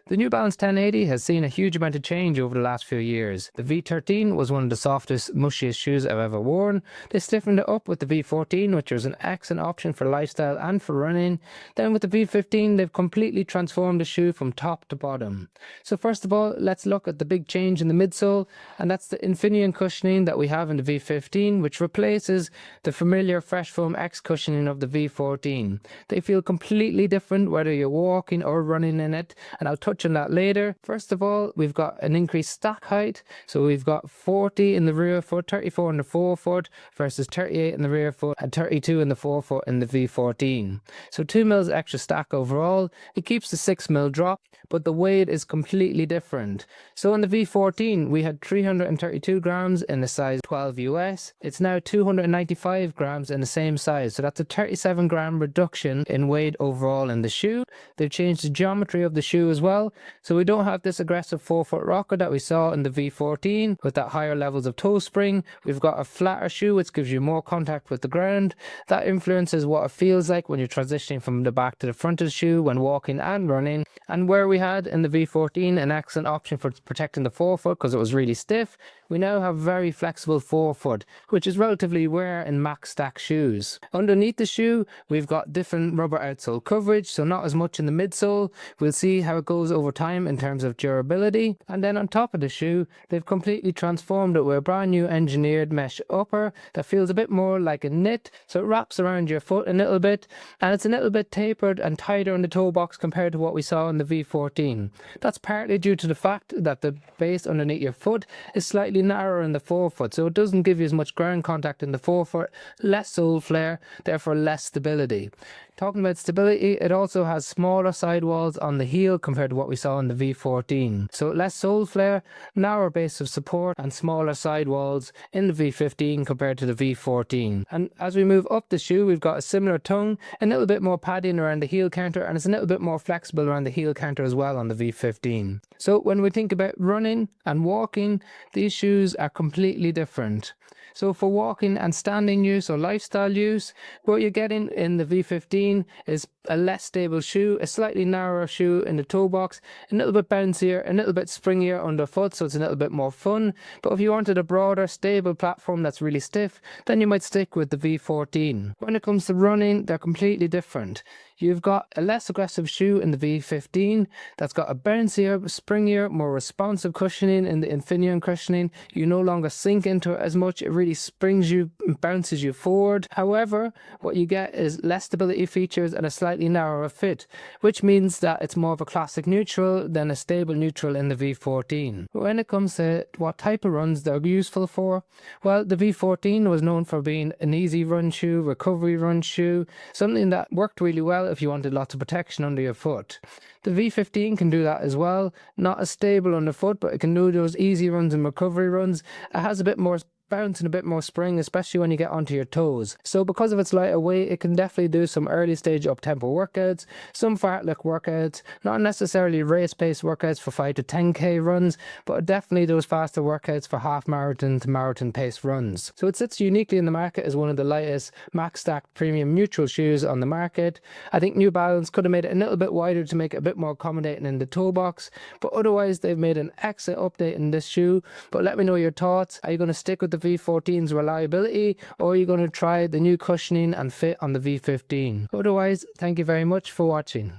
The New Balance 1080 has seen a huge amount of change over the last few years. The V13 was one of the softest, mushiest shoes I've ever worn. They stiffened it up with the V14, which was an excellent option for lifestyle and for running. Then with the V15, they've completely transformed the shoe from top to bottom. So first of all, let's look at the big change in the midsole, and that's the informational cushioning that we have in the V15, which replaces the familiar fresh foam X cushioning of the V14. They feel completely different whether you're walking or running in it, and I'll touch on that later. First of all, we've got an increased stack height, so we've got 40 in the rear foot, 34 in the forefoot versus 38 in the rear foot and 32 in the forefoot in the V14. So 2 mils extra stack overall. It keeps the 6 mil drop, but the weight is completely different. So in the V14 we had 332 grams in the size 12 US. It's now 295 grams in the same size, so that's a 37 gram reduction in weight overall in the shoe. They've changed the geometry of the shoe as well, so we don't have this aggressive forefoot rocker that we saw in the V14 with that higher levels of toe spring. We've got a flatter shoe which gives you more contact with the ground. That influences what it feels like when you're transitioning from the back to the front of the shoe when walking and running. And where we had in the V14 an excellent option for protecting the forefoot because it was really stiff, we now have very flexible forefoot, which is relatively rare in max stack shoes. Underneath the shoe, we've got different rubber outsole coverage, so not as much in the midsole. We'll see how it goes over time in terms of durability. And then on top of the shoe, they've completely transformed it with a brand new engineered mesh upper that feels a bit more like a knit, so it wraps around your foot a little bit, and it's a little bit tapered and tighter in the toe box compared to what we saw in the V14. That's partly due to the fact that the base underneath your foot is slightly narrower in the forefoot, so it doesn't give you as much ground contact in the forefoot, less sole flare, therefore less stability. Talking about stability, it also has smaller sidewalls on the heel compared to what we saw in the V14. So less sole flare, narrower base of support and smaller sidewalls in the V15 compared to the V14. And as we move up the shoe, we've got a similar tongue, a little bit more padding around the heel counter, and it's a little bit more flexible around the heel counter as well on the V15. So when we think about running and walking, these shoes are completely different. So for walking and standing use or lifestyle use, what you're getting in the V15 is a less stable shoe, a slightly narrower shoe in the toe box, a little bit bouncier, a little bit springier underfoot, so it's a little bit more fun. But if you wanted a broader, stable platform that's really stiff, then you might stick with the V14. When it comes to running, they're completely different. You've got a less aggressive shoe in the V15 that's got a bouncier, springier, more responsive cushioning in the informational cushioning. You no longer sink into it as much, it really springs you and bounces you forward. However, what you get is less stability features and a slightly narrower fit, which means that it's more of a classic neutral than a stable neutral in the V14. When it comes to what type of runs they're useful for, well, the V14 was known for being an easy run shoe, recovery run shoe, something that worked really well if you wanted lots of protection under your foot. The V15 can do that as well, not as stable underfoot, but it can do those easy runs and recovery runs. It has a bit more bounce and a bit more spring, especially when you get onto your toes. So because of its lighter weight, it can definitely do some early stage up-tempo workouts, some fartlek workouts, not necessarily race-paced workouts for 5 to 10k runs, but definitely those faster workouts for half marathon to marathon pace runs. So it sits uniquely in the market as one of the lightest max stacked premium neutral shoes on the market. I think New Balance could have made it a little bit wider to make it a bit more accommodating in the toe box, but otherwise they've made an excellent update in this shoe. But let me know your thoughts. Are you going to stick with the V14's reliability, or are you going to try the new cushioning and fit on the V15? Otherwise, thank you very much for watching.